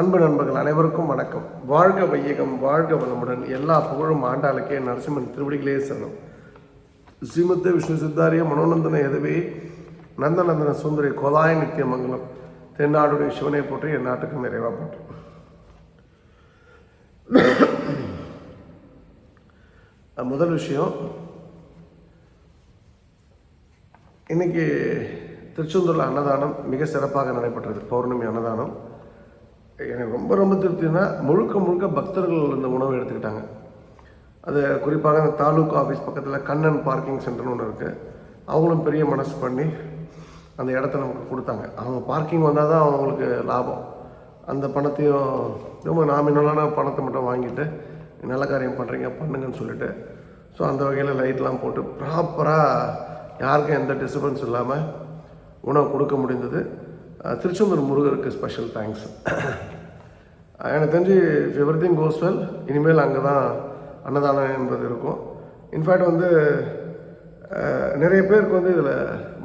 அன்பு நண்பர்கள் அனைவருக்கும் வணக்கம். வாழ்க வையகம், வாழ்க வளமுடன். எல்லா புகழும் ஆண்டாளுக்கே. நரசிம்மன் திருவடிகளே சரணம். ஸ்ரீமத்த விஷ்ணு சித்தாரிய மனோநந்தன எதவே நந்தநந்தன சுந்தரி கோதாய நித்திய மங்கலம். தென்னாடுடைய சிவனை போற்றி, என் நாட்டுக்கும் நிறைவா போற்றி. முதல் விஷயம், இன்னைக்கு திருச்செந்தூரில் அன்னதானம் மிக சிறப்பாக நடைபெற்றது. பௌர்ணமி அன்னதானம் எனக்கு ரொம்ப ரொம்ப திருப்தினா, முழுக்க பக்தர்கள் இந்த உணவை எடுத்துக்கிட்டாங்க. அது குறிப்பாக அந்த தாலுக்கா ஆஃபீஸ் பக்கத்தில் கண்ணன் பார்க்கிங் சென்டர்னு ஒன்று இருக்குது. அவங்களும் பெரிய மனசு பண்ணி அந்த இடத்த நமக்கு கொடுத்தாங்க. அவங்க பார்க்கிங் வந்தால் தான் அவங்களுக்கு லாபம். அந்த பணத்தையும் ரொம்ப நாமினலான பணத்தை மட்டும் வாங்கிட்டு நல்ல காரியம் பண்ணுங்கன்னு சொல்லிட்டு, ஸோ அந்த வகையில் லைட்லாம் போட்டு ப்ராப்பராக யாருக்கும் எந்த டிஸ்டர்பன்ஸ் இல்லாமல் உணவு கொடுக்க முடிந்தது. திருச்செந்தூர் முருகருக்கு ஸ்பெஷல் தேங்க்ஸ். எனக்கு தெரிஞ்சு if every thing cos well, இனிமேல் அங்கே தான் அன்னதானம் என்பது இருக்கும். இன்ஃபேக்ட் நிறைய பேருக்கு இதில்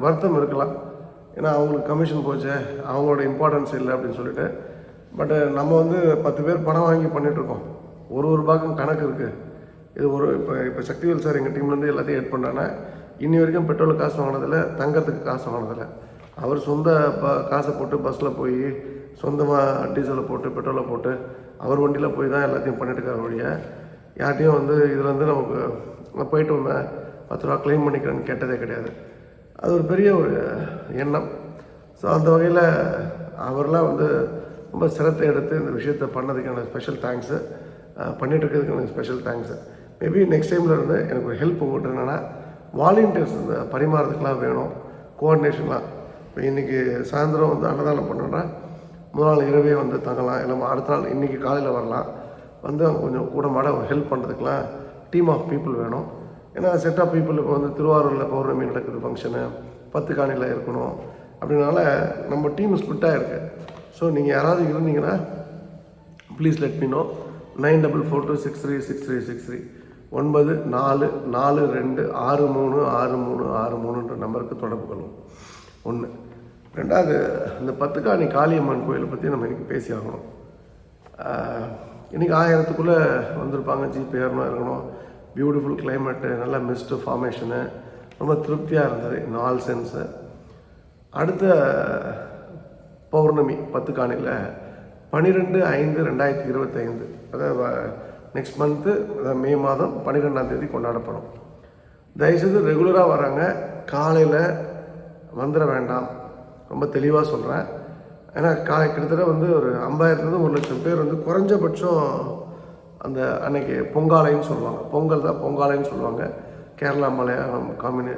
வருத்தம் இருக்கலாம். ஏன்னா அவங்களுக்கு கமிஷன் போச்சு, அவங்களோட இம்பார்ட்டன்ஸ் இல்லை அப்படின்னு சொல்லிட்டு. பட் நம்ம 10 பேர் பணம் வாங்கி பண்ணிகிட்ருக்கோம். ஒரு ரூபாய்க்கும் கணக்கு இருக்குது. இது இப்போ சக்திவேல் சார் எங்கள் டீம்லேருந்து எல்லாத்தையும் ஏட் பண்ணாங்கன்னா, இன்னி வரைக்கும் பெட்ரோலுக்கு காசு வாங்கினதில்லை, தங்கறதுக்கு காசு வாங்கினதில்லை. அவர் சொந்த காசை போட்டு பஸ்ஸில் போய் சொந்தமாக டீசலை போட்டு பெட்ரோலை போட்டு அவர் வண்டியில் போய் தான் எல்லாத்தையும் பண்ணிட்டுருக்காரு வழிய. யார்ட்டையும் இதில் நமக்கு நான் போயிட்டு வந்தேன் 10 ரூபா க்ளைம் பண்ணிக்கிறேன்னு கேட்டதே கிடையாது. அது ஒரு பெரிய ஒரு எண்ணம். ஸோ அந்த வகையில் அவர்லாம் ரொம்ப சிரத்தை எடுத்து இந்த விஷயத்தை பண்ணதுக்கான ஸ்பெஷல் தேங்க்ஸு, பண்ணிகிட்டு இருக்கிறதுக்கு எனக்கு ஸ்பெஷல் தேங்க்ஸு. மேபி நெக்ஸ்ட் டைமில் எனக்கு ஒரு ஹெல்ப் உங்கள்கிட்ட என்னென்னா, வாலண்டியர்ஸ் இந்த பரிமாறதுக்கெலாம் வேணும், கோஆர்டினேஷன்லாம். இப்போ இன்றைக்கி சாயந்தரம் அன்னதானம் பண்ணோன்னா முதல் நாள் இரவே தங்கலாம், இல்லை அடுத்த நாள் இன்றைக்கி காலையில் வரலாம். அவங்க கொஞ்சம் கூட மாட ஹெல்ப் பண்ணுறதுக்கெலாம் டீம் ஆஃப் பீப்புள் வேணும். ஏன்னா செட் ஆஃப் பீப்புள் இப்போ திருவாரூரில் பௌர்ணமி நடக்குது ஃபங்க்ஷனு, 10 காணியில் இருக்கணும். அப்படின்னால நம்ம டீம் ஸ்பிட்டாக இருக்குது. ஸோ நீங்கள் யாராவது இருந்தீங்கன்னா ப்ளீஸ் லெட் மீ நோ. 9442636363 9442636363 நம்பருக்கு தொடர்பு கொள்ளும். ஒன்று. ரெண்டாவது, இந்த 10 காணி காளியம்மன் கோயிலை பற்றி நம்ம இன்றைக்கி பேசி ஆகணும். இன்றைக்கி 1000க்குள்ளே வந்திருப்பாங்க. ஜிபேர்லாம் இருக்கணும். பியூட்டிஃபுல் கிளைமேட்டு, நல்ல மிஸ்ட்டு ஃபார்மேஷனு, ரொம்ப திருப்தியாக இருந்தது இன் ஆல் சென்ஸு. அடுத்த பௌர்ணமி 10 காணியில் 12/5/2025, அதாவது நெக்ஸ்ட் மந்த்து, அதாவது மே மாதம் 12ஆம் தேதி கொண்டாடப்படும். தயவுசெய்து ரெகுலராக வராங்க, காலையில் வந்துட வேண்டாம். ரொம்ப தெளிவாக சொல்கிறேன். ஏன்னா கிட்டத்தட்ட ஒரு 50,000 1 லட்சம் பேர் குறைஞ்சபட்சம் அந்த அன்னைக்கு பொங்காலைன்னு சொல்லுவாங்க. பொங்கல் தான் பொங்காலைன்னு சொல்லுவாங்க. கேரளா மலையாளம்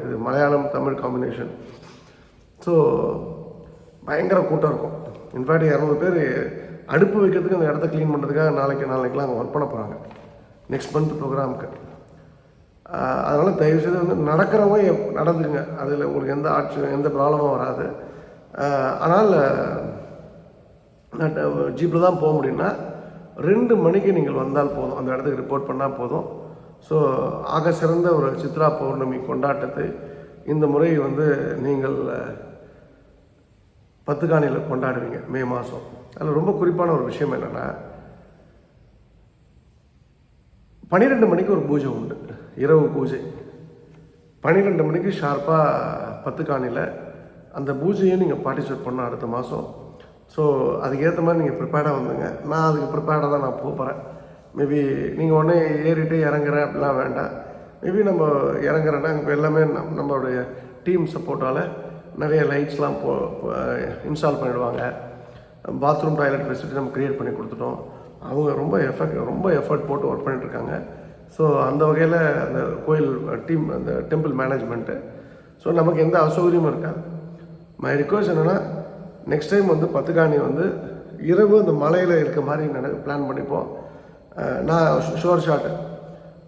இது மலையாளம் தமிழ் காம்பினேஷன். ஸோ பயங்கர கூட்டம் இருக்கும். இன்ஃபேக்ட் 200 பேர் அடுப்பு வைக்கிறதுக்கு அந்த இடத்த க்ளீன் பண்ணுறதுக்காக நாளைக்கெலாம் அங்கே ஒர்க் பண்ண போகிறாங்க நெக்ஸ்ட் மந்த் ப்ரோக்ராமுக்கு. அதனால் தயவுசெய்து நடக்கிறவங்க நடந்துக்குங்க. அதில் உங்களுக்கு எந்த ப்ராப்ளமும் வராது. ஆனால் ஜீப்பில் தான் போக முடியும்னா 2 மணிக்கு நீங்கள் வந்தால் போதும், அந்த இடத்துக்கு ரிப்போர்ட் பண்ணால் போதும். ஸோ ஆக சிறந்த ஒரு சித்ரா பௌர்ணமி கொண்டாட்டத்தை இந்த முறை நீங்கள் 10 காணியில் கொண்டாடுவீங்க மே மாதம். அதில் ரொம்ப குறிப்பான ஒரு விஷயம் என்னென்னா, 12 மணிக்கு ஒரு பூஜை உண்டு, இரவு பூஜை. 12 மணிக்கு ஷார்ப்பாக 10 காணியில் அந்த பூஜையும் நீங்கள் பார்ட்டிசிபேட் பண்ண அடுத்த மாதம். ஸோ அதுக்கேற்ற மாதிரி நீங்கள் ப்ரிப்பேர்டாக வந்துங்க. நான் அதுக்கு ப்ரிப்பேர்டாக தான் நான் போகிறேன். மேபி நீங்கள் உடனே ஏறிட்டு இறங்குறேன் அப்படிலாம் வேண்டாம். மேபி நம்ம இறங்குறேன்னா இப்போ எல்லாமே நம்மளுடைய டீம் சப்போர்ட்டால் நிறைய லைட்ஸ்லாம் இன்ஸ்டால் பண்ணிவிடுவாங்க. பாத்ரூம் டாய்லெட் ஃபெசிலிட்டி நம்ம க்ரியேட் பண்ணி கொடுத்துட்டோம். அவங்க ரொம்ப எஃபர்ட் போட்டு ஒர்க் பண்ணிகிட்ருக்காங்க. ஸோ அந்த வகையில் அந்த கோயில் டீம், அந்த டெம்பிள் மேனேஜ்மெண்ட்டு, ஸோ நமக்கு எந்த அசௌகரியமும் இருக்காது. மை ரிக்வஸ்ட் என்னென்னா, நெக்ஸ்ட் டைம் 10 காணி இரவு அந்த மலையில் இருக்க மாதிரி பிளான் பண்ணிப்போம். நான் ஷோர் ஷாட்டு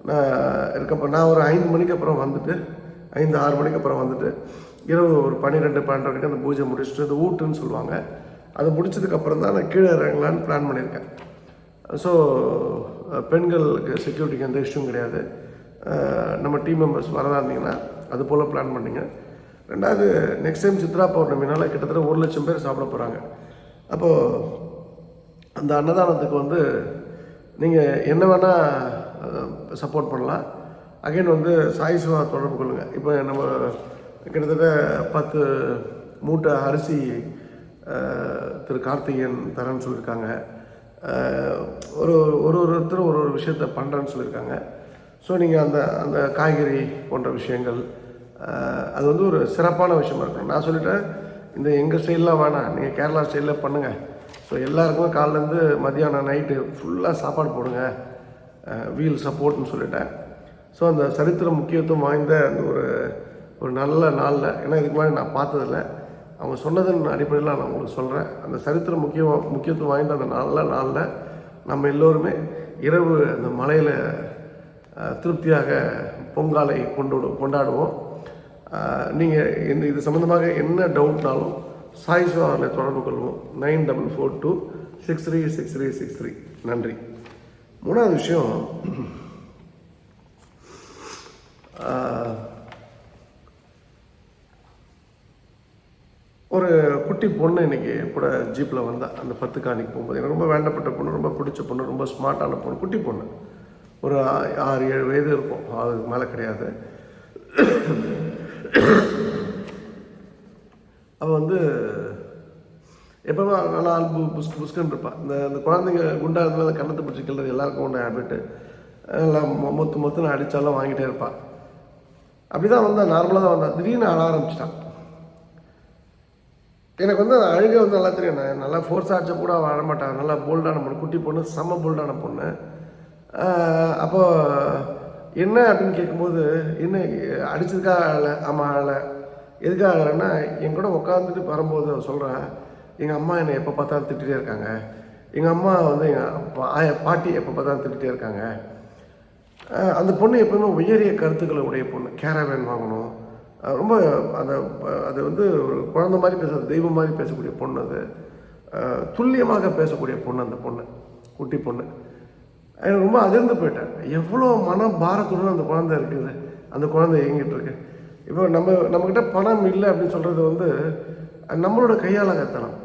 நான் இருக்கப்போ நான் ஒரு 5 மணிக்கு அப்புறம் 5-6 மணிக்கு அப்புறம் இரவு ஒரு 12-12 வரைக்கும் அந்த பூஜை முடிச்சுட்டு, அந்த ஊட்டுன்னு சொல்லுவாங்க, அது முடிச்சதுக்கப்புறம் தான் நான் கீழே இறங்கலான்னு பிளான் பண்ணியிருக்கேன். ஸோ பெண்களுக்கு செக்யூரிட்டிக்கு எந்த இஷ்யூவும் கிடையாது. நம்ம டீம் மெம்பர்ஸ் வரதா இருந்தீங்கன்னா அது போல் பிளான் பண்ணிங்க. ரெண்டாவது, நெக்ஸ்ட் டைம் சித்ரா பௌர்ணமினால் கிட்டத்தட்ட 1 லட்சம் பேர் சாப்பிட போகிறாங்க. அப்போது அந்த அன்னதானத்துக்கு வந்து நீங்கள் என்ன வேணால் சப்போர்ட் பண்ணலாம். அகைன் வந்து சாய் சிவா தொடர்பு கொள்ளுங்கள். இப்போ நம்ம கிட்டத்தட்ட 10 மூட்டை அரிசி திரு கார்த்திகேயன் தரேன்னு சொல்லியிருக்காங்க. ஒருத்தரும் ஒரு விஷயத்த பண்ணுறேன்னு சொல்லியிருக்காங்க. ஸோ நீங்கள் அந்த காய்கறி போன்ற விஷயங்கள் அது வந்து ஒரு சிறப்பான விஷயமா இருக்கும். நான் சொல்லிட்டேன், இந்த எங்கள் ஸ்டைல்லாம் வேணாம், நீங்கள் கேரளா ஸ்டைலில் பண்ணுங்கள். ஸோ எல்லாருக்குமே காலிலேருந்து மதியானம் நைட்டு ஃபுல்லாக சாப்பாடு போடுங்க, வீல் சப்போர்ட்னு சொல்லிட்டேன். ஸோ அந்த சரித்திர முக்கியத்துவம் வாய்ந்த அந்த ஒரு நல்ல நாளில், ஏன்னா இதுக்கு முன்னாடி நான் பார்த்ததில்ல, அவங்க சொன்னதன் அடிப்படையில் நான் உங்களுக்கு சொல்கிறேன். அந்த சரித்திர முக்கியத்துவம் வாய்ந்த அந்த நல்ல நாளில் நம்ம எல்லோருமே இரவு அந்த மலையில் திருப்தியாக பொங்காலை கொண்டாடுவோம். நீங்கள் இது சம்மந்தமாக என்ன டவுட்னாலும் சாய் சிவாவில் தொடர்பு கொள்வோம். 9442636363. நன்றி. மூணாவது விஷயம், ஒரு குட்டி பொண்ணு இன்றைக்கி கூட ஜீப்பில் வந்தால் அந்த 10 காணிக்கு போகும்போது எனக்கு ரொம்ப வேண்டப்பட்ட பொண்ணு, ரொம்ப பிடிச்ச பொண்ணு, ரொம்ப ஸ்மார்ட்டான பொண்ணு, குட்டி பொண்ணு, ஒரு 6-7 வயது இருக்கும், அதுக்கு மேலே கிடையாது. அவள் வந்து எப்போவுமே நல்லா புஸ்கன்னு இருப்பாள். இந்த குழந்தைங்க குண்டாக இருந்தாலும் அந்த கண்ணத்தை பிடிச்சி கிள்றது எல்லாருக்கும் ஒன்று ஹேபிட்டு. எல்லாம் மொத்துன்னு அடித்தாலும் வாங்கிட்டே இருப்பாள். அப்படி தான் வந்தால், நார்மலாக தான் வந்தால். திடீர்னு அழ ஆரம்பிச்சிட்டான். எனக்கு வந்து அழுகை வந்து நல்லா தெரியும். நான் நல்லா ஃபோர்ஸ் ஆச்சா கூட அவள் அழமாட்டான். நல்லா போல்டான பொண்ணு, குட்டி பொண்ணு, செம்ம போல்டான பொண்ணு. அப்போது என்ன அப்படின்னு கேட்கும்போது, என்ன அடித்ததுக்காக அழலை? ஆமாம் அழலை. எதுக்காக அழலைன்னா, என் கூட உட்காந்துட்டு வரும்போது அவள் சொல்கிறேன், எங்கள் அம்மா என்னை எப்போ பார்த்தாலும் திட்டிகிட்டே இருக்காங்க, எங்கள் அம்மா வந்து எங்கள் பாட்டி எப்போ பார்த்தாலும் திட்டிகிட்டே இருக்காங்க. அந்த பொண்ணு எப்போவுமே உயரிய கருத்துக்களை உடைய பொண்ணு. கேரவேன் வாங்கணும், ரொம்ப அது வந்து ஒரு குழந்தை மாதிரி பேசுறது, தெய்வம் மாதிரி பேசக்கூடிய பொண்ணு. அது துல்லியமாக பேசக்கூடிய பொண்ணு அந்த பொண்ணு, குட்டி பொண்ணு. எனக்கு ரொம்ப அதிர்ந்து போயிட்டேன். எவ்வளோ மன பாரத்துடன் அந்த குழந்தை இருக்குது, அந்த குழந்தை இயங்கிட்டு இருக்கு. இப்போ நம்மக்கிட்ட பணம் இல்லை அப்படின்னு சொல்கிறது வந்து நம்மளோட கையாளகத்தனம்.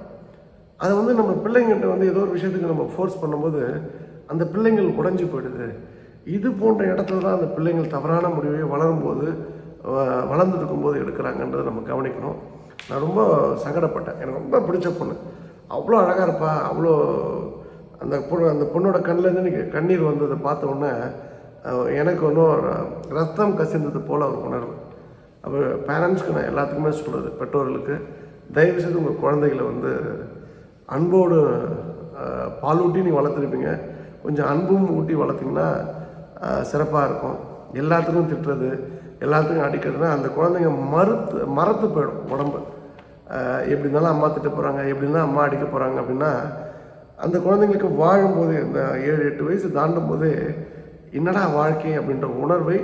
அதை வந்து நம்ம பிள்ளைங்கள்ட்ட வந்து ஏதோ ஒரு விஷயத்துக்கு நம்ம ஃபோர்ஸ் பண்ணும்போது அந்த பிள்ளைங்கள் உடைஞ்சி போயிடுது. இது போன்ற இடத்துல தான் அந்த பிள்ளைங்கள் தவறான முடிவை வளர்ந்துட்டு இருக்கும்போது எடுக்கிறாங்கன்றதை நம்ம கவனிக்கணும். நான் ரொம்ப சங்கடப்பட்டேன். எனக்கு ரொம்ப பிடிச்ச பொண்ணு, அவ்வளோ அழகாக இருப்பா. அவ்வளோ அந்த பொண்ணோட கண்ணிலேருந்து இன்றைக்கி கண்ணீர் வந்ததை பார்த்த உடனே எனக்கு ஒன்றும் ரத்தம் கசிந்தது போல் ஒரு உணர்வு. அப்போ பேரண்ட்ஸ்க்கு நான் எல்லாத்துக்குமே சொல்கிறது, பெற்றோர்களுக்கு தயவுசெய்து உங்கள் குழந்தைகளை வந்து அன்போடு பாலூட்டி நீங்கள் வளர்த்துருப்பீங்க, கொஞ்சம் அன்பும் ஊட்டி வளர்த்திங்கன்னா சிறப்பாக இருக்கும். எல்லாத்துக்கும் திட்டுறது, எல்லாத்துக்கும் அடிக்கிறதுனா அந்த குழந்தைங்க மறத்து போயிடும் உடம்பு. எப்படி இருந்தாலும் அம்மா திட்ட போகிறாங்க, எப்படி இருந்தாலும் அம்மா அடிக்க போகிறாங்க அப்படின்னா அந்த குழந்தைங்களுக்கு வாழும்போது, இந்த 7-8 வயசு தாண்டும் போதே என்னடா வாழ்க்கை அப்படின்ற உணர்வை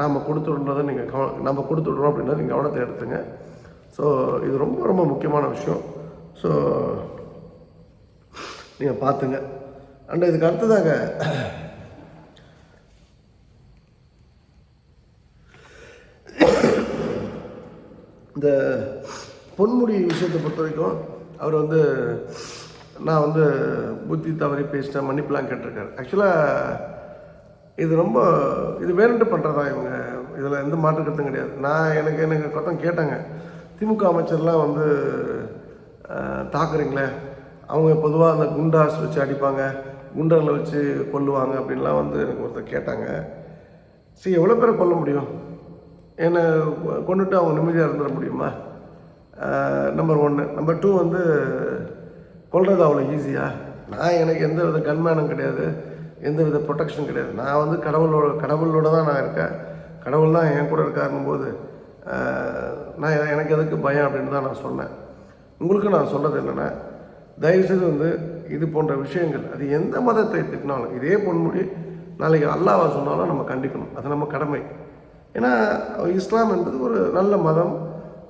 நாம் கொடுத்துடுறதை நம்ம கொடுத்துடுறோம் அப்படின்றத நீங்கள் கவனத்தை எடுத்துங்க. ஸோ இது ரொம்ப ரொம்ப முக்கியமான விஷயம். ஸோ நீங்கள் பார்த்துங்க. அண்ட் இதுக்கு அடுத்ததாக இந்த பொன்முடி விஷயத்தை பொறுத்த வரைக்கும் அவர் வந்து நான் வந்து புத்தி தவறி பேசிட்டேன், மன்னிப்புலாம் கேட்டிருக்காரு. ஆக்சுவலாக இது வேணுட்டு பண்ணுறதா இவங்க, இதில் எந்த மாற்று கருத்தும் கிடையாது. எனக்கு கொத்தம் கேட்டாங்க, திமுக அமைச்சர்லாம் வந்து தாக்குறீங்களே, அவங்க பொதுவாக அந்த குண்டாஸ் வச்சு அடிப்பாங்க, குண்டரில் வச்சு கொல்லுவாங்க அப்படின்லாம் வந்து எனக்கு ஒருத்தர் கேட்டாங்க. சரி, எவ்வளோ பேரை கொல்ல முடியும்? என்னை கொண்டுட்டு அவங்க நிம்மதியாக இருந்துட முடியுமா? நம்பர் 1. நம்பர் 2 வந்து கொல்றது அவ்வளோ ஈஸியாக? எனக்கு எந்த வித கன்மேனும் கிடையாது, எந்த வித ப்ரொடெக்ஷன் கிடையாது. நான் வந்து கடவுளோட தான் நான் இருக்கேன். கடவுள் தான் என் கூட இருக்காருன்னும் போது எனக்கு எதுக்கு பயம் அப்படின்னு தான் நான் சொன்னேன். உங்களுக்கு நான் சொன்னது என்னென்னா, தயவுசெய்து வந்து இது போன்ற விஷயங்கள், அது எந்த மதத்தை திட்டினாலும், இதே பொன்முடி நாளைக்கு அல்லாஹ்வை சொன்னாலும் நம்ம கண்டிக்கணும். அது நம்ம கடமை. ஏன்னா இஸ்லாம் என்பது ஒரு நல்ல மதம்.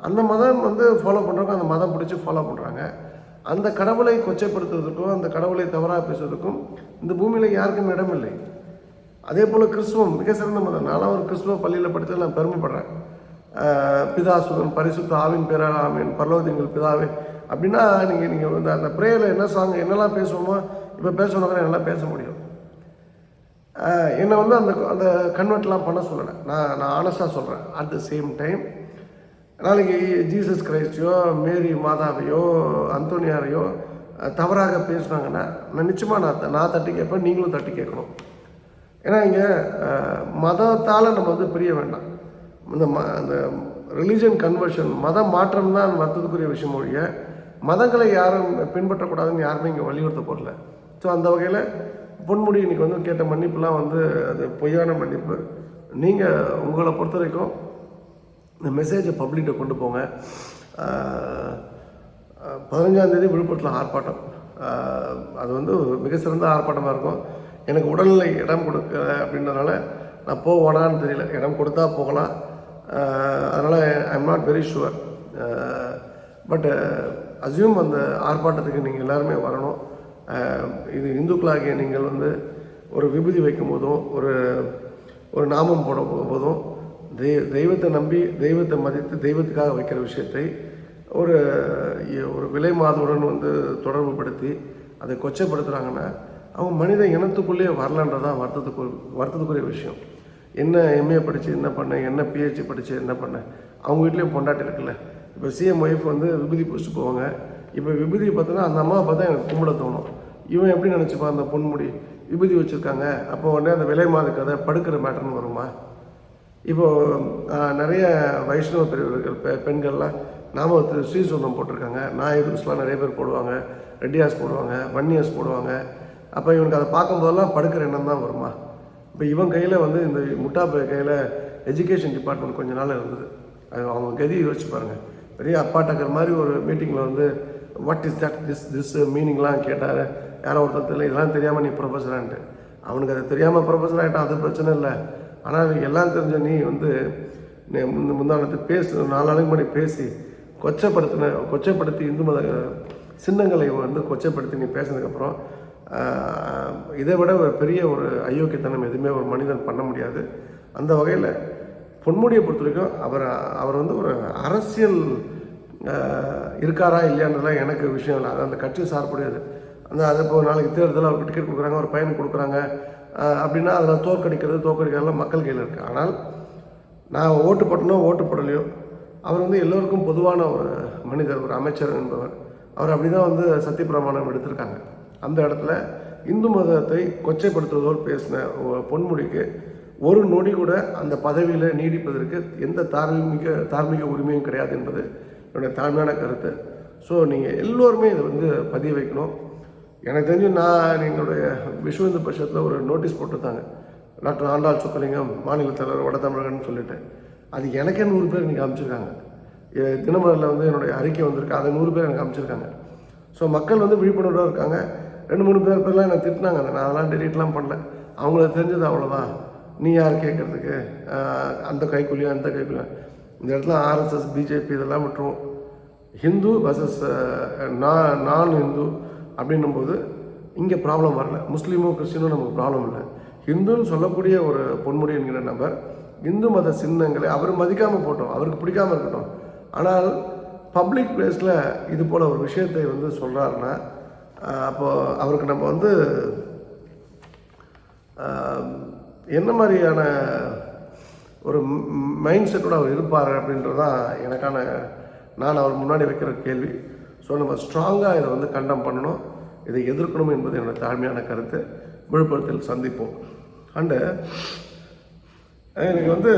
அந்த மதம் வந்து ஃபாலோ பண்ணுறவங்க அந்த மதம் பிடிச்சி ஃபாலோ பண்ணுறாங்க. அந்த கடவுளை கொச்சைப்படுத்துவதற்கும் அந்த கடவுளை தவறாக பேசுவதற்கும் இந்த பூமியில் யாருக்கும் இடமில்லை. அதே போல் கிறிஸ்துவம் மிக சிறந்த மதம். நானும் ஒரு கிறிஸ்துவ பள்ளியில் படித்து நான் பெருமைப்படுறேன். பிதா சுதன் பரிசுத்த ஆவின் பேரால் ஆமீன், பரலோகத்தின் பிதாவே அப்படின்னா நீங்கள் வந்து அந்த ப்ரேயரில் என்ன சாங் என்னெல்லாம் பேசுவோமோ இப்போ பேசணுங்கிற என்னால் பேச முடியும். என்னை வந்து அந்த அந்த கன்வெர்ட்லாம் பண்ண சொல்லலை. நான் ஆனஸ்டாக சொல்கிறேன். அட் த சேம் டைம் நாளைக்கு ஜீசஸ் கிரைஸ்டையோ மேரி மாதாவையோ அந்தோனியாரையோ தவறாக பேசுனாங்கன்னா நான் நிச்சயமாக நான் தட்டி கேட்பேன், நீங்களும் தட்டி கேட்கணும். ஏன்னா இங்கே மதத்தால் நம்ம வந்து பிரிய வேண்டாம். அந்த ரிலீஜன் கன்வர்ஷன் மத மாற்றம் தான் வருத்தத்துக்குரிய விஷயம் ஒழிய மதங்களை யாரும் பின்பற்றக்கூடாதுன்னு யாருமே இங்கே வலியுறுத்த போடல. ஸோ அந்த வகையில் பொன்முடி இன்றைக்கி வந்து கேட்ட மன்னிப்புலாம் வந்து அது பொய்யான மன்னிப்பு. நீங்கள் உங்களை பொறுத்த வரைக்கும் இந்த மெசேஜை பப்ளிக்கிட்ட கொண்டு போங்க. 15ஆம் தேதி விழுப்புரத்தில் ஆர்ப்பாட்டம். அது வந்து மிக சிறந்த ஆர்ப்பாட்டமாக இருக்கும். எனக்கு உடல்நிலை இடம் கொடுக்கல அப்படின்றதுனால நான் போவேனான்னு தெரியல. இடம் கொடுத்தா போகலாம். அதனால் I am not very sure. But assume அந்த ஆர்ப்பாட்டத்துக்கு நீங்கள் எல்லாருமே வரணும். இது இந்துக்களாகிய நீங்கள் வந்து ஒரு விபூதி வைக்கும் போதும் ஒரு நாமம் போட போதும் தெய்வத்தை நம்பி தெய்வத்தை மதித்து தெய்வத்துக்காக வைக்கிற விஷயத்தை ஒரு விலை மாதுடன் வந்து தொடர்பு படுத்தி அதை கொச்சைப்படுத்துகிறாங்கன்னா அவங்க மனித இனத்துக்குள்ளேயே வரலன்றதான் வருத்தத்துக்குரிய விஷயம். என்ன எம்ஏ படித்து என்ன பண்ணேன், என்ன பிஹெச்டி படித்து என்ன பண்ணேன், அவங்க வீட்லேயும் பொண்டாட்டி இருக்குல்ல. இப்போ சிஎம் ஒய்ஃப் வந்து விபூதி பிடிச்சிட்டு போவாங்க. இப்போ விபூதியை பார்த்தோன்னா அந்த அம்மாவை பார்த்தா எனக்கு கும்பிட தோணும். இவன் எப்படி நினச்சிப்பான் அந்த பொன்முடி விபூதி வச்சுருக்காங்க, அப்போ உடனே அந்த விலை மாத கதை படுக்கிற மேட்டர்னு வருமா? இப்போது நிறைய வைஷ்ணவ பிரிவர்கள் பெண்கள்லாம் நாம ஸ்ரீசூர்ணம் போட்டிருக்காங்க. நாயுதுஸ்லாம் நிறைய பேர் போடுவாங்க, ரெட்டியாஸ் போடுவாங்க, வன்னியாஸ் போடுவாங்க. அப்போ இவனுக்கு அதை பார்க்கும்போதெல்லாம் படுக்கிற எண்ணம் தான் வருமா? இப்போ இவன் கையில் வந்து இந்த முட்டாப்பை கையில் எஜுகேஷன் டிபார்ட்மெண்ட் கொஞ்ச நாள் இருந்தது. அது அவங்க கதி யோசிச்சு பாருங்கள். பெரிய அப்பாட்டக்கிற மாதிரி ஒரு மீட்டிங்கில் வந்து வாட் இஸ் தட் திஸ் மீனிங்லாம் கேட்டார். யாரோ ஒருத்தர் இதெல்லாம் தெரியாமல் நீ ப்ரொஃபஸரான்ட்டு. அவனுக்கு அது தெரியாமல் ப்ரொஃபஸர் ஆகிட்டான், அது பிரச்சனை இல்லை. ஆனால் எல்லாம் தெரிஞ்ச நீ வந்து முந்தானத்து பேசு 4 நாளைக்கு முன்னாடி பேசி கொச்சைப்படுத்தி இந்து மத சின்னங்களை வந்து கொச்சைப்படுத்தி நீ பேசினதுக்கப்புறம் இதை விட ஒரு பெரிய ஒரு அயோக்கியத்தனம் எதுவுமே ஒரு மனிதன் பண்ண முடியாது. அந்த வகையில் பொன்முடியை பொறுத்த வரைக்கும் அவர் வந்து ஒரு அரசியல் இருக்காரா இல்லையான்றதுலாம் எனக்கு விஷயம் இல்லை. அது அந்த கட்சி சார்புடையது. அது இப்போ நாளைக்கு தேர்தலில் அவருக்கு டிக்கெட் கொடுக்குறாங்க, ஒரு பையனுக்கு கொடுக்குறாங்க அப்படின்னா அதில் தோற்கடிக்கிறதுலாம் மக்கள் கையில் இருக்குது. ஆனால் நான் ஓட்டு போட்டனோ ஓட்டு போடலையோ அவர் வந்து எல்லோருக்கும் பொதுவான ஒரு மனிதர், ஒரு அமைச்சர் என்பவர். அவர் அப்படி தான் வந்து சத்தியப்பிரமாணம் எடுத்திருக்காங்க. அந்த இடத்துல இந்து மதத்தை கொச்சைப்படுத்துவதோடு பேசின பொன்முடிக்கு ஒரு நொடி கூட அந்த பதவியில் நீடிப்பதற்கு எந்த தார்மீக உரிமையும் கிடையாது என்பது என்னுடைய தாழ்மையான கருத்து. ஸோ நீங்கள் எல்லோருமே இதை வந்து பதிய வைக்கணும். எனக்கு தெரிஞ்சு நான் எங்களுடைய விஸ்வ இந்து பரிஷத்தில் ஒரு நோட்டீஸ் போட்டிருந்தாங்க, டாக்டர் ஆண்டாள் சொக்கலிங்கம் மாநில தலைவர் வட தமிழகன்னு சொல்லிட்டு. அது எனக்கே 100 பேர் எனக்கு அமைச்சிருக்காங்க. தினமலரில் வந்து என்னுடைய அறிக்கை வந்திருக்கு, அதை 100 பேர் எனக்கு அமைச்சிருக்காங்க. ஸோ மக்கள் வந்து விழிப்புணர்வாக இருக்காங்க. 2-3 பேர்லாம் எனக்கு திட்டினாங்க. நான் அதெல்லாம் டெலீட்லாம் பண்ணல. அவங்களுக்கு தெரிஞ்சது அவ்வளோதான். நீ யார் கேட்குறதுக்கு, அந்த கைக்குள்ளியும் அந்த கைக்குள்ளியும். இந்த இடத்துல ஆர்எஸ்எஸ் பிஜேபி இதெல்லாம் விட்டுருவோம். ஹிந்து வர்சஸ் நான் ஹிந்து அப்படின்னும்போது இங்கே ப்ராப்ளம் வரல. முஸ்லீமும் கிறிஸ்டினும் நமக்கு ப்ராப்ளம் இல்லை. ஹிந்துன்னு சொல்லக்கூடிய ஒரு பொன்முடி என்கிற நபர் இந்து மத சின்னங்களை அவர் மதிக்காமல் போட்டோம், அவருக்கு பிடிக்காமல் இருக்கட்டும். ஆனால் பப்ளிக் பிளேஸில் இது போல் ஒரு விஷயத்தை வந்து சொல்கிறாருன்னா அப்போது அவருக்கு நம்ம வந்து என்ன மாதிரியான ஒரு மைண்ட் செட்டோடு அவர் இருப்பார் அப்படின்றதான் நான் அவர் முன்னாடி வைக்கிற கேள்வி. ஸோ நம்ம ஸ்ட்ராங்காக இதை வந்து கண்டம் பண்ணணும், இதை எதிர்க்கணும் என்பது என்னோடய தாழ்மையான கருத்து. விழுப்புரத்தில் சந்திப்போம். அண்டு எனக்கு வந்து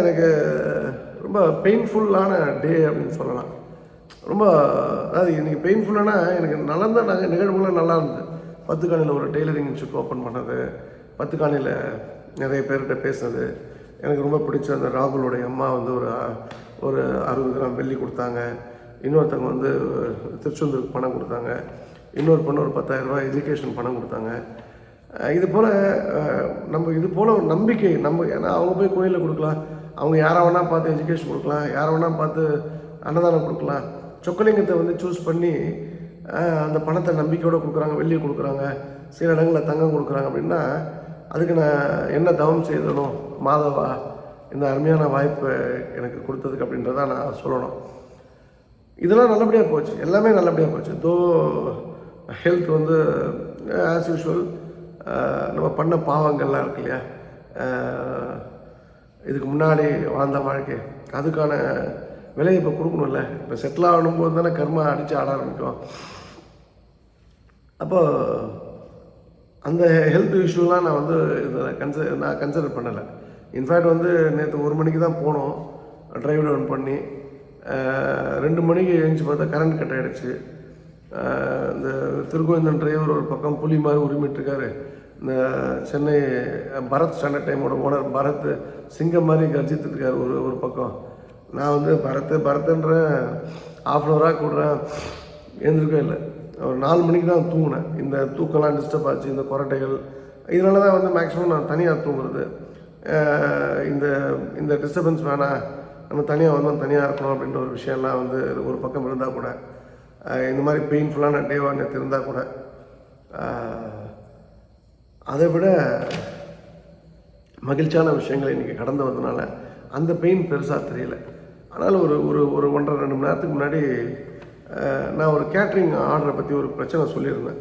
எனக்கு ரொம்ப பெயின்ஃபுல்லான டே அப்படின்னு சொல்லலாம். ரொம்ப அதாவது இன்றைக்கி பெயின்ஃபுல்லானா எனக்கு நடந்த நிகழ்வுகள்லாம் நல்லா இருந்தது. 10 காணியில் ஒரு டெய்லரிங் இன்ஸ்டியூட் ஓப்பன் பண்ணது, 10 காணியில் நிறைய பேர்கிட்ட பேசுனது, எனக்கு ரொம்ப பிடிச்ச அந்த ராகுலோடைய அம்மா வந்து ஒரு 60 கிராம் வெள்ளி கொடுத்தாங்க. இன்னொருத்தவங்க வந்து திருச்செந்தூருக்கு பணம் கொடுத்தாங்க. இன்னொரு பொண்ணு ஒரு 10,000 ரூபாய் எஜுகேஷன் பணம் கொடுத்தாங்க. இது போல் ஒரு நம்பிக்கை ஏன்னா அவங்க போய் கோயிலில் கொடுக்கலாம், அவங்க யாரை வேணா பார்த்து எஜுகேஷன் கொடுக்கலாம், யாரை வேணா பார்த்து அன்னதானம் கொடுக்கலாம். சொக்கலிங்கத்தை வந்து சூஸ் பண்ணி அந்த பணத்தை நம்பிக்கையோடு கொடுக்குறாங்க, வெள்ளியை கொடுக்குறாங்க, சில இடங்களில் தங்கம் கொடுக்குறாங்க. அப்படின்னா அதுக்கு நான் என்ன தவம் செய்தனும் மாதவா இந்த அருமையான வாய்ப்பை எனக்கு கொடுத்ததுக்கு அப்படின்றத நான் சொல்லணும். இதெல்லாம் நல்லபடியாக போச்சு, எல்லாமே நல்லபடியாக போச்சு. தோ ஹெல்த் வந்து ஆஸ் யூஷுவல் நம்ம பண்ண பாவங்கள்லாம் இருக்கு இல்லையா, இதுக்கு முன்னாடி வாழ்ந்த வாழ்க்கை அதுக்கான விலையை இப்போ கொடுக்கணும்ல. இப்போ செட்டில் ஆகணும்போது தானே கர்மா அடித்து ஆட ஆரம்பிக்கும். அப்போ அந்த ஹெல்த் இஷ்யூலாம் நான் வந்து இதில் கன்சிடர் பண்ணலை. இன்ஃபேக்ட் வந்து நேற்று 1 மணிக்கு தான் போனோம் ட்ரைவ் டவுன் பண்ணி. 2 மணிக்கு எழுந்துச்சு பார்த்தா கரண்ட் கட் ஆகிடுச்சு. இந்த திருக்கோவிந்தன் டிரைவர் ஒரு பக்கம் புலி மாதிரி உரிமிட்டுருக்காரு. இந்த சென்னை பரத் ஸ்டாண்டர்ட் டைமோட ஓனர் பரத் சிங்கம் மாதிரி கர்ஜித்துருக்காரு ஒரு பக்கம். நான் வந்து பரத்துன்ற ½ கூடுறேன், எழுந்திருக்கவே இல்லை. ஒரு 4 மணிக்கு தான் தூங்கினேன். இந்த தூக்கம்லாம் டிஸ்டர்ப் ஆச்சு, இந்த கொரட்டைகள், இதனால தான் வந்து மேக்ஸிமம் நான் தனியாக தூங்குறது. இந்த இந்த டிஸ்டர்பன்ஸ் வேணாம், நம்ம தனியாக வந்தோம், தனியாக இருக்கணும் அப்படின்ற ஒரு விஷயம்லாம் வந்து ஒரு பக்கம் இருந்தால் கூட, இந்த மாதிரி பெயின்ஃபுல்லான டேவாக நேற்று இருந்தால் கூட, அதை விட மகிழ்ச்சியான விஷயங்களை இன்றைக்கி கடந்து வந்ததுனால அந்த பெயின் பெருசாக தெரியல. ஆனால் ஒரு ஒரு ஒரு 1.5-2 மணி நேரத்துக்கு முன்னாடி நான் ஒரு கேட்ரிங் ஆர்டரை பற்றி ஒரு பிரச்சனை சொல்லியிருந்தேன்.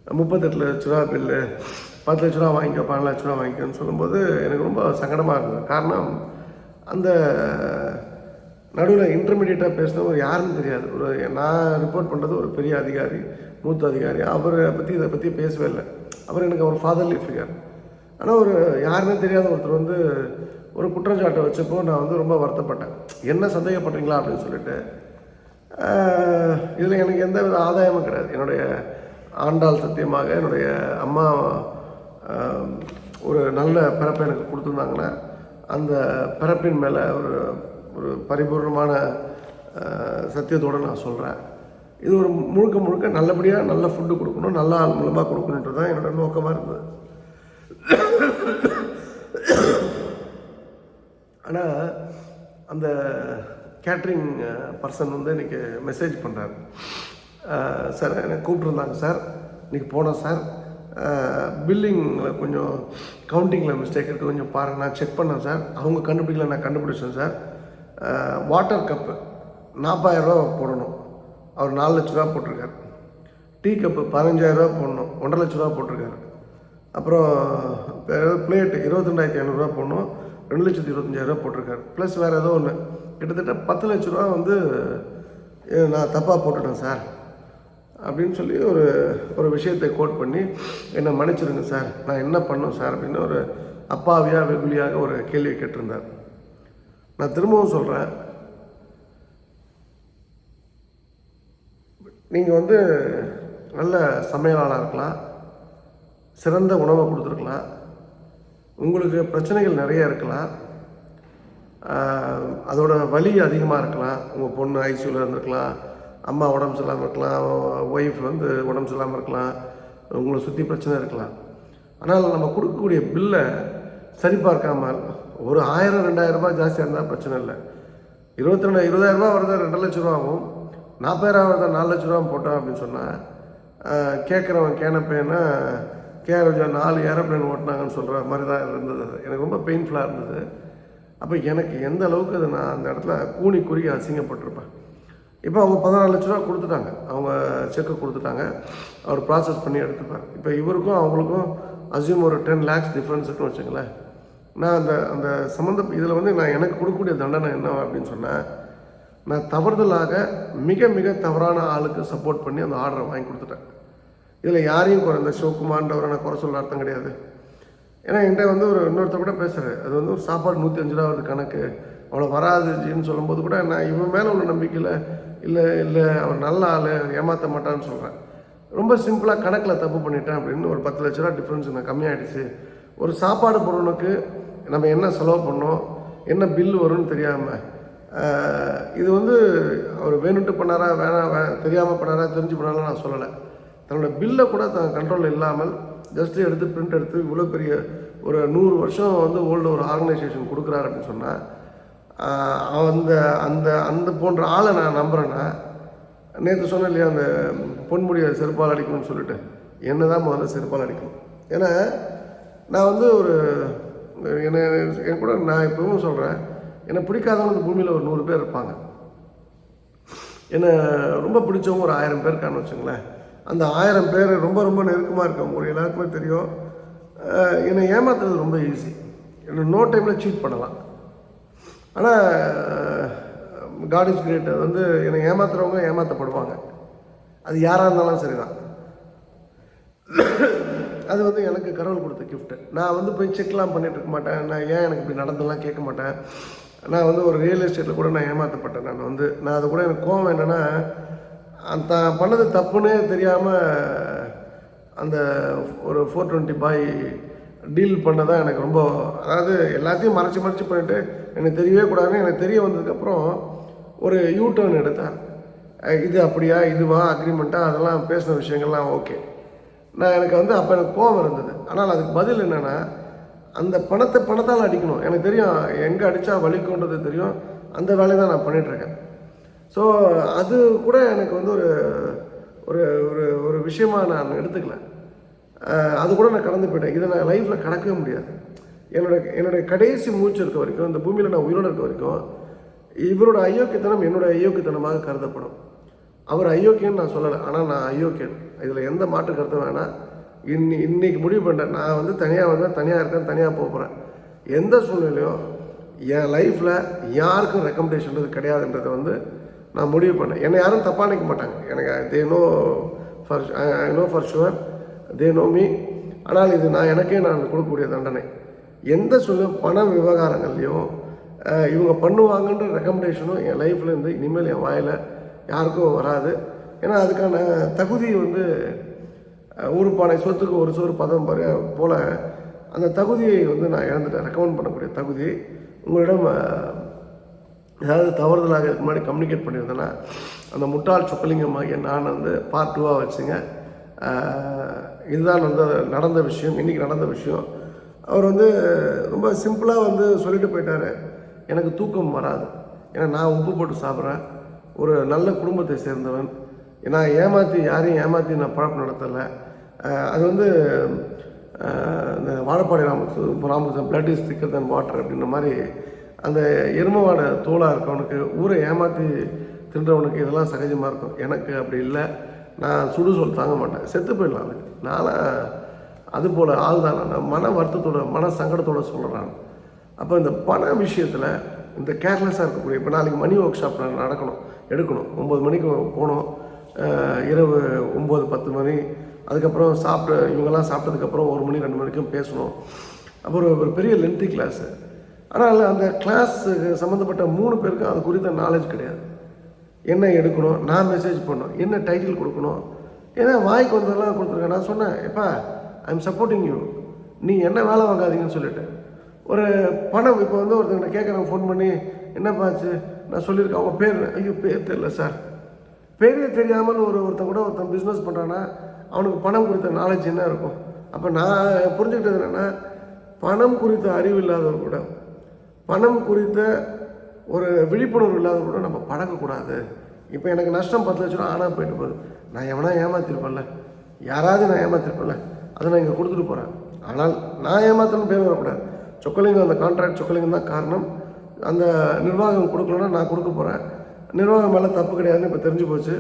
38 லட்ச ரூபா பில்லு, 10 லட்ச ரூபா வாங்கிக்கோ, 12 லட்ச ரூபா வாங்கிக்கோன்னு சொல்லும்போது எனக்கு ரொம்ப சங்கடமாக இருந்தது. காரணம், அந்த நடுவில் இன்டர்மீடியட்டாக பேசினவர் யாருன்னு தெரியாது. நான் ரிப்போர்ட் பண்ணுறது ஒரு பெரிய அதிகாரி, மூத்த அதிகாரி. அவரை பற்றி இதை பற்றி பேசவே இல்லை. அவர் எனக்கு ஒரு ஃபாதர்லி ஃபிகர். ஆனால் ஒரு யாருன்னே தெரியாத ஒருத்தர் வந்து ஒரு குற்றச்சாட்டை வச்சப்போ நான் வந்து ரொம்ப வருத்தப்பட்டேன். என்ன சந்தேகப்படுறீங்களா அப்படின்னு சொல்லிட்டு. இதில் எனக்கு எந்த வித ஆதாயமும் கிடையாது. என்னுடைய ஆண்டாள் சத்தியமாக என்னுடைய அம்மா ஒரு நல்ல பிறப்பை எனக்கு கொடுத்துருந்தாங்கன்னா அந்த பிறப்பின் மேலே ஒரு ஒரு பரிபூர்ணமான சத்தியத்தோடு நான் சொல்கிறேன். இது ஒரு முழுக்க நல்லபடியாக நல்ல ஃபுட்டு கொடுக்கணும், நல்ல ஆள் மூலமாக கொடுக்கணுன்றது தான் என்னோடய நோக்கமாக இருந்தது. ஆனால் அந்த கேட்ரிங் பர்சன் வந்து இன்றைக்கி மெசேஜ் பண்ணுறாரு. சார் எனக்கு கூப்பிட்ருந்தாங்க சார், இன்றைக்கி போனோம் சார், பில்லிங்கில் கொஞ்சம் கவுண்டிங்கில் மிஸ்டேக் இருக்குது, கொஞ்சம் பாருங்கள். நான் செக் பண்ணேன் சார், அவங்க கண்டுபிடிக்கல, நான் கண்டுபிடிச்சேன் சார். வாட்டர் கப்பு 40,000 ரூபா போடணும், அவர் 4 லட்ச ரூபா போட்டிருக்காரு. டீ கப்பு 15,000 ரூபா போடணும், 1.5 லட்ச ரூபா போட்டிருக்காரு. அப்புறம் பிளேட்டு 22,500 ரூபா போடணும், 2,25,000 ரூபா போட்டிருக்காரு. ப்ளஸ் வேறு ஏதோ ஒன்று கிட்டத்தட்ட 10 லட்ச ரூபா வந்து நான் தப்பாக போட்டுட்டேன் சார் அப்படின்னு சொல்லி ஒரு விஷயத்தை கோட் பண்ணி என்னை மன்னிச்சிருங்க சார், நான் என்ன பண்ணோம் சார் அப்படின்னு ஒரு அப்பாவியாக வெகுளியாக ஒரு கேள்வி கேட்டிருந்தார். நான் திரும்பவும் சொல்கிறேன், நீங்கள் வந்து நல்ல சமையலாளராக இருக்கலாம், சிறந்த உணவை கொடுத்துருக்கலாம், உங்களுக்கு பிரச்சனைகள் நிறைய இருக்கலாம், அதோட வலி அதிகமாக இருக்கலாம். உங்கள் பொண்ணு ஐசியூவில் இருந்திருக்கலாம், அம்மா உடம்பு சரியில்லாமல் இருக்கலாம், ஒய்ஃப் வந்து உடம்பு சரியில்லாமல் இருக்கலாம், உங்களை சுற்றி பிரச்சனை இருக்கலாம். ஆனால் நம்ம கொடுக்கக்கூடிய பில்லை சரிபார்க்காமல் ஒரு 1,000-2,000 ரூபாய் ஜாஸ்தியாக இருந்தால் பிரச்சனை இல்லை. 20,000 ரூபா வருது, 2 லட்ச ரூபாவும், 40,000 வருது, 4 லட்ச ரூபா போட்டோம் அப்படின்னு சொன்னால் கேட்குறவன் கேனப்பேன்னா கேரஜா 4 ஏரோப்ளைன் ஓட்டினாங்கன்னு சொல்கிற மாதிரி தான் இருந்தது. எனக்கு ரொம்ப பெயின்ஃபுல்லாக இருந்தது. அப்போ எனக்கு எந்த அளவுக்கு அது நான் அந்த இடத்துல கூனி குறுகி அசிங்கப்பட்டிருப்பேன். இப்போ அவங்க 14 லட்ச ரூபா கொடுத்துட்டாங்க, அவங்க செக்கு கொடுத்துட்டாங்க, அவர் ப்ராசஸ் பண்ணி எடுத்துப்பார். இப்போ இவருக்கும் அவங்களுக்கும் அசியூம் ஒரு 10 lakhs டிஃப்ரென்ஸ் இருக்குன்னு வச்சுங்களேன். நான் அந்த இதில் வந்து நான் எனக்கு கொடுக்கக்கூடிய தண்டனை என்ன அப்படின்னு சொன்னேன், நான் தவறுதலாக மிக தவறான ஆளுக்கு சப்போர்ட் பண்ணி அந்த ஆர்டரை வாங்கி கொடுத்துட்டேன். இதில் யாரையும் இந்த சிவகுமார்ன்றவரை நான் குறை சொல்ல அர்த்தம் கிடையாது. ஏன்னா என்கிட்ட வந்து இன்னொருத்தர் கூட பேசுகிறேன், அது வந்து ஒரு சாப்பாடு 105 ரூபா வருது கணக்கு, அவ்வளோ வராதுன்னு சொல்லும்போது கூட நான் இவன் மேலே உள்ள நம்பிக்கையில் இல்லை அவர் நல்ல ஆள், ஏமாற்ற மாட்டான்னு சொல்கிறேன். ரொம்ப சிம்பிளாக கணக்கில் தப்பு பண்ணிட்டேன் அப்படின்னு ஒரு 10 லட்ச ரூபா டிஃப்ரென்ஸ் நான் கம்மியாகிடுச்சு. ஒரு சாப்பாடு பொருளுக்கு நம்ம என்ன செலவு பண்ணோம், என்ன பில்லு வரும்னு தெரியாமல், இது வந்து அவர் வேணுட்டு பண்ணாரா தெரியாமல் பண்ணாரா தெரிஞ்சு பண்ணாரா நான் சொல்லலை. தன்னோட பில்லை கூட தன் கண்ட்ரோலில் இல்லாமல் ஜஸ்ட்டு எடுத்து பிரிண்ட் எடுத்து இவ்வளோ பெரிய ஒரு 100 வருஷம் வந்து ஓல்டு ஒரு ஆர்கனைசேஷன் கொடுக்குறாரு அப்படின்னு சொன்னால், அந்த அந்த அந்த போன்ற ஆளை நான் நம்புகிறேன்னா, நேற்று சொன்னேன் இல்லையா, அந்த பொன்முடியை செருப்பால் அடிக்கணும்னு சொல்லிட்டு, என்ன தான் முதல்ல செருப்பால் அடிக்கணும். ஏன்னா நான் வந்து என் கூட நான் எப்பவும் சொல்கிறேன், என்னை பிடிக்காதவங்க இந்த பூமியில் ஒரு 100 பேர் இருப்பாங்க. என்னை ரொம்ப பிடிச்சவங்க ஒரு 1000 பேர் இருக்கான்னு வச்சுங்களேன். அந்த 1000 பேர் ரொம்ப ரொம்ப நெருக்கமாக இருக்கவங்க ஒரு எல்லாருக்குமே தெரியும். என்னை ஏமாத்துறது ரொம்ப ஈஸி. என்னை நோ டைமில் சீட் பண்ணலாம். ஆனால் காட் இஸ் கிரேட். அது வந்து என்னை ஏமாத்துறவங்க ஏமாற்றப்படுவாங்க. அது யாராக இருந்தாலும் சரி தான். அது வந்து எனக்கு கடவுள் கொடுத்த கிஃப்ட்டு. நான் வந்து போய் செக்லாம் பண்ணிகிட்டு இருக்க மாட்டேன். நான் ஏன் எனக்கு இப்படி நடந்தெல்லாம் கேட்க மாட்டேன். நான் வந்து ஒரு ரியல் எஸ்டேட்டில் கூட நான் ஏமாற்றப்பட்டேன். நான் அது கூட எனக்கு கோவம் என்னென்னா, தான் பண்ணது தப்புன்னே தெரியாமல் அந்த ஒரு 420 பாய் டீல் பண்ணதான் எனக்கு ரொம்ப, அதாவது எல்லாத்தையும் மறைச்சி பண்ணிவிட்டு எனக்கு தெரியவே கூடாதுன்னு எனக்கு தெரிய வந்ததுக்கப்புறம் ஒரு யூ டர்ன் எடுத்தார். இது அப்படியா, இதுவா, அக்ரிமெண்ட்டா, அதெல்லாம் பேசின விஷயங்கள்லாம் ஓகே. எனக்கு வந்து அப்போ எனக்கு கோபம் இருந்தது. ஆனால் அதுக்கு பதில் என்னென்னா, அந்த பணத்தால் அடிக்கணும். எனக்கு தெரியும் எங்கே அடித்தா வலிக்குன்றது தெரியும். அந்த வேலையை தான் நான் பண்ணிகிட்ருக்கேன். ஸோ அது கூட எனக்கு வந்து ஒரு ஒரு ஒரு ஒரு விஷயமாக நான் எடுத்துக்கல. அது கூட நான் கடந்து போயிட்டேன். இதை நான் லைஃப்பில் கடக்கவே முடியாது. என்னுடைய கடைசி மூச்சு இருக்க வரைக்கும், இந்த பூமியில் நான் உயிரோடு இருக்க வரைக்கும், இவரோட அயோக்கியத்தனம் என்னோடய அயோக்கியத்தனமாக கருதப்படும். அவர் அயோக்கியன்னு நான் சொல்லலை, ஆனால் நான் அயோக்கியன். இதில் எந்த மாற்று கருத்தும் வேணாம். இன்னைக்கு முடிவு பண்ணிட்டேன். நான் வந்து தனியாக வந்தேன், தனியாக இருக்கேன், தனியாக போகிறேன். எந்த சூழ்நிலையும் என் லைஃப்பில் யாருக்கும் ரெக்கமெண்டேஷன்றது கிடையாதுன்றதை வந்து நான் முடிவு பண்ணேன். என்னை யாரும் தப்பாக நினைக்க மாட்டாங்க. எனக்கு they know for sure, they know me. ஆனால் இது எனக்கே நான் கொடுக்கக்கூடிய தண்டனை. எந்த சூழ்நிலையும் பண விவகாரங்கள்லையும் இவங்க பண்ணுவாங்கன்ற ரெக்கமெண்டேஷனும் என் லைஃப்பில் இருந்து இனிமேல் என் வாயில் யாருக்கும் வராது. ஏன்னா அதுக்கான தகுதி வந்து ஒரு பானை சொத்துக்கு ஒரு சோறு பதம் போல் அந்த தகுதியை வந்து நான் இழந்துட்டேன். ரெக்கமெண்ட் பண்ணக்கூடிய தகுதி உங்களிடம் ஏதாவது தவறுதலாக இதுக்கு முன்னாடி கம்யூனிகேட் பண்ணியிருந்தேன்னா, அந்த முட்டாள் சொக்கலிங்கமாகிய நான் வந்து பார்ட் 2வாக வச்சுங்க. இதுதான் வந்து நடந்த விஷயம், இன்றைக்கி நடந்த விஷயம். அவர் வந்து ரொம்ப சிம்பிளாக வந்து சொல்லிட்டு போயிட்டார், எனக்கு தூக்கம் வராது. ஏன்னா நான் உப்பு போட்டு சாப்பிட்றேன், ஒரு நல்ல குடும்பத்தை சேர்ந்தவன், நான் யாரையும் ஏமாற்றி நான் பழக்கம் நடத்தலை. அது வந்து இந்த வாழப்பாடி ராமகிருஷ்ணன் பிளட் இஸ் திக்கர் தென் வாட்டர் அப்படின்ற மாதிரி, அந்த எருமவாட தோளாக இருக்கவனுக்கு, ஊரை ஏமாற்றி தின்றவனுக்கு இதெல்லாம் சகஜமாக இருக்கும். எனக்கு அப்படி இல்லை. நான் சுடுசொல் தாங்க மாட்டேன், செத்து போயிடலாம். அதுக்கு நான் அதுபோல் ஆள் தான். நான் மன வருத்தத்தோட மன சங்கடத்தோடு சொல்கிறேன். அப்போ இந்த பண விஷயத்தில் இந்த கேர்லெஸ்ஸாக இருக்கக்கூடிய, இப்போ நாளைக்கு மணி ஒர்க் ஷாப் எடுக்கணும் 9 மணிக்கு போகணும், இரவு 9-10 மணி, அதுக்கப்புறம் இவங்கெல்லாம் சாப்பிட்டதுக்கப்புறம் 1 மணி 2 மணிக்கும் பேசணும். அப்புறம் ஒரு பெரிய லென்த்தி கிளாஸு. ஆனால் அந்த கிளாஸுக்கு சம்மந்தப்பட்ட 3 பேருக்கும் அது குறித்த நாலேஜ் கிடையாது. என்ன எடுக்கணும், நான் மெசேஜ் பண்ணணும், என்ன டைட்டில் கொடுக்கணும், ஏன்னா வாய்க்கு வந்ததெல்லாம் கொடுத்துருக்கேன். நான் சொன்னேன், எப்பா ஐ எம் சப்போர்ட்டிங் யூ, நீ என்ன வேலை வாங்காதீங்கன்னு சொல்லிட்டு. ஒரு பணம் இப்போ வந்து ஒருத்தங்க கேட்குறேன், ஃபோன் பண்ணி என்னப்பாச்சு, நான் சொல்லியிருக்கேன், அவங்க பேர், ஐயோ பேர் தெரியல சார். பேரே தெரியாமல் ஒருத்தன் பிஸ்னஸ் பண்ணுறான்னா அவனுக்கு பணம் குறித்த நாலேஜ் என்ன இருக்கும்? அப்போ நான் புரிஞ்சுக்கிட்டது என்னென்னா, பணம் குறித்த அறிவு இல்லாதவர் கூட, பணம் குறித்த ஒரு விழிப்புணர்வு இல்லாதவர் கூட நம்ம பழகக்கூடாது. இப்போ எனக்கு நஷ்டம் 10 லட்ச ரூபா ஆனால் போயிட்டு போகுது, நான் எவனா ஏமாற்றிருப்பேன்ல, யாராவது நான் ஏமாற்றிருப்பேன்ல, அதை நான் இங்கே கொடுத்துட்டு போகிறேன். ஆனால் நான் ஏமாத்தணும்னு பேர் வரக்கூடாது. சொக்கலிங்கம், அந்த கான்ட்ராக்ட் சொக்கலிங்கம் தான் காரணம். அந்த நிர்வாகம் கொடுக்கலன்னா நான் கொடுக்க போகிறேன். நிர்வாகம் மேலே தப்பு கிடையாதுன்னு இப்போ தெரிஞ்சு போச்சு,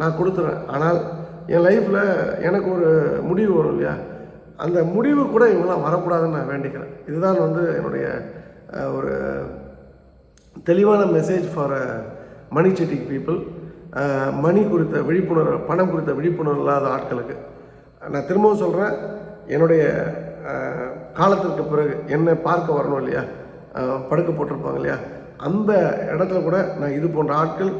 நான் கொடுத்துறேன். ஆனால் என் லைஃப்பில் எனக்கு ஒரு முடிவு வரும் இல்லையா, அந்த முடிவு கூட இவங்களாம் வரக்கூடாதுன்னு நான் வேண்டிக்கிறேன். இதுதான் வந்து என்னுடைய ஒரு தெளிவான message for money setting people. Money குறித்த விழிப்புணர்வு, பணம் குறித்த விழிப்புணர்வு இல்லாத ஆட்களுக்கு நான் திரும்பவும் சொல்கிறேன், என்னுடைய காலத்திற்கு பிறகு என்னை பார்க்க வரணும் இல்லையா, படுக்க போட்டிருப்பாங்க இல்லையா, அந்த இடத்துல கூட நான் இது போன்ற ஆட்கள்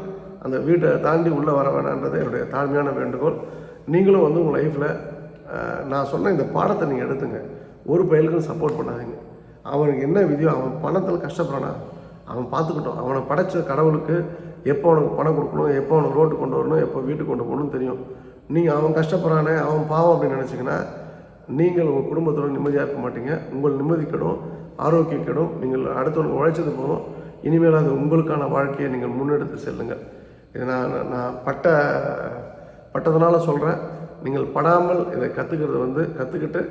அந்த வீட்டை தாண்டி உள்ளே வர வேணான்றது என்னுடைய தாழ்மையான வேண்டுகோள். நீங்களும் வந்து உங்கள் லைஃப்பில் நான் சொன்ன இந்த பாடத்தை நீங்கள் எடுத்துங்க. ஒரு பயலுக்கும் சப்போர்ட் பண்ணாதீங்க. அவனுக்கு என்ன விதியோ, அவன் பணத்தில் கஷ்டப்படுறானா அவன் பார்த்துக்கிட்டோம். அவனை படைச்ச கடவுளுக்கு எப்போ அவனுக்கு பணம் கொடுக்கணும், எப்போ அவனுக்கு ரோட்டு கொண்டு வரணும், எப்போ வீட்டுக்கு கொண்டு போகணும்னு தெரியும். நீங்கள் அவன் கஷ்டப்படுறானே, அவன் பாவம் அப்படின்னு நினச்சிங்கன்னா நீங்கள் உங்கள் குடும்பத்தோடு நிம்மதியாக இருக்க மாட்டீங்க. உங்கள் நிம்மதி கெடும், ஆரோக்கியம் கெடும். நீங்கள் அடுத்தவனுக்கு உழைச்சது போதும். இனிமேல் அது உங்களுக்கான வாழ்க்கையை நீங்கள் முன்னெடுத்து செல்லுங்கள். இதை நான் பட்டதுனால சொல்கிறேன். நீங்கள் படாமல் இதை கற்றுக்கிட்டு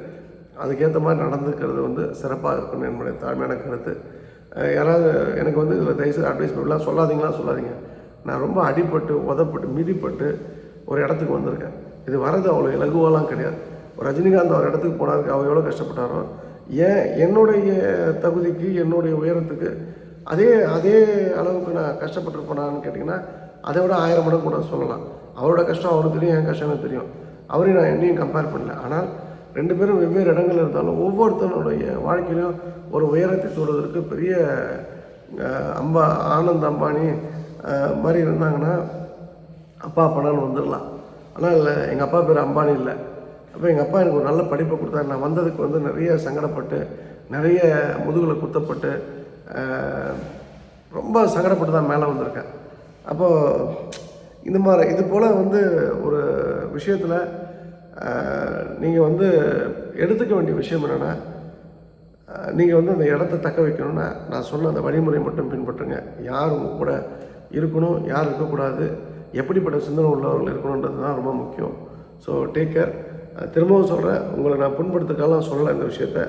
அதுக்கேற்ற மாதிரி நடந்துக்கிறது சிறப்பாக இருக்கணும் என்னுடைய தாழ்மையான கருத்து. யாராவது எனக்கு இதில் தயவுசெய்து அட்வைஸ் பண்ணலாம், சொல்லாதீங்க. நான் ரொம்ப அடிபட்டு உதப்பட்டு மிதிப்பட்டு ஒரு இடத்துக்கு வந்திருக்கேன். இது வர்றது அவ்வளோ இலகுவெல்லாம் கிடையாது. ஒரு ரஜினிகாந்த் ஒரு இடத்துக்கு போனாருக்கு அவர் எவ்வளோ கஷ்டப்பட்டாரோ, ஏன் என்னுடைய தகுதிக்கு என்னுடைய உயரத்துக்கு அதே அதே அளவுக்கு நான் கஷ்டப்பட்டுருப்பேனான்னு கேட்டிங்கன்னா அதை விட 1000 மடங்கு கூட சொல்லலாம். அவரோட கஷ்டம் அவருக்கு தெரியும், என் கஷ்டம் எனக்கு தெரியும். அவரையும் நான் என்னையும் கம்பேர் பண்ணல. ஆனால் 2 பேரும் வெவ்வேறு இடங்கள் இருந்தாலும் ஒவ்வொருத்தனுடைய வாழ்க்கையிலும் ஒரு உயரத்தை தொடுவதற்கு பெரிய ஆனந்த் அம்பானி மாதிரி இருந்தாங்கன்னா அப்பா அப்பனான்னு வந்துடலாம். ஆனால் இல்லை, எங்கள் அப்பா பேர் அம்பானி இல்லை. அப்போ எங்கள் அப்பா எனக்கு ஒரு நல்ல படிப்பை கொடுத்தாரு. நான் வந்ததுக்கு வந்து நிறைய சங்கடப்பட்டு, நிறைய முதுகில் குத்தப்பட்டு, ரொம்ப சங்கடப்பட்டு தான் மேலே வந்திருக்கேன். அப்போது இந்த மாதிரி இது போல் வந்து ஒரு விஷயத்தில் நீங்கள் வந்து எடுத்துக்க வேண்டிய விஷயம் என்னென்னா, நீங்கள் வந்து அந்த இடத்த தக்க வைக்கணும்னா நான் சொன்ன அந்த வழிமுறை மட்டும் பின்பற்றுங்க. யார் உங்கள் கூட இருக்கணும், யார் இருக்கக்கூடாது, எப்படிப்பட்ட சிந்தனை உள்ளவர்கள் இருக்கணுன்றது தான் ரொம்ப முக்கியம். So take care. திரும்பவும் சொல்கிறேன், உங்களை நான் புண்படுத்துக்காலாம் சொல்லலை இந்த விஷயத்த.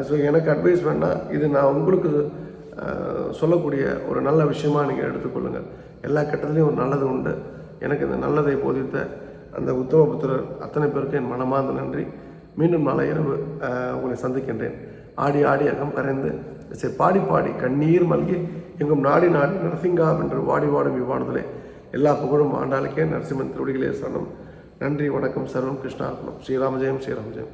ஸோ எனக்கு அட்வைஸ் வேணால் இது நான் உங்களுக்கு சொல்லக்கூடிய ஒரு நல்ல விஷயமாக நீங்கள் எடுத்துக்கொள்ளுங்கள். எல்லா கட்டத்துலேயும் ஒரு நல்லது உண்டு. எனக்கு இந்த நல்லதை போதித்த அந்த உத்தம புத்திரர் அத்தனை பேருக்கு என் மனமார்ந்த நன்றி. மீண்டும் நாளை இரவு உங்களை சந்திக்கின்றேன். ஆடி ஆடி அகம் கரைந்து சரி பாடி பாடி கண்ணீர் மல்கி எங்கும் நாடி நாடி நரசிங்கா என்று வாடி வாடும் விவானத்திலே எல்லா புகழும் ஆண்டாளுக்கே நரசிம்மன் திருவடிகளே சரணம். நன்றி, வணக்கம். சர்வம் கிருஷ்ணார்ப்பணம். ஸ்ரீராமஜெயம் ஸ்ரீராமஜெயம்.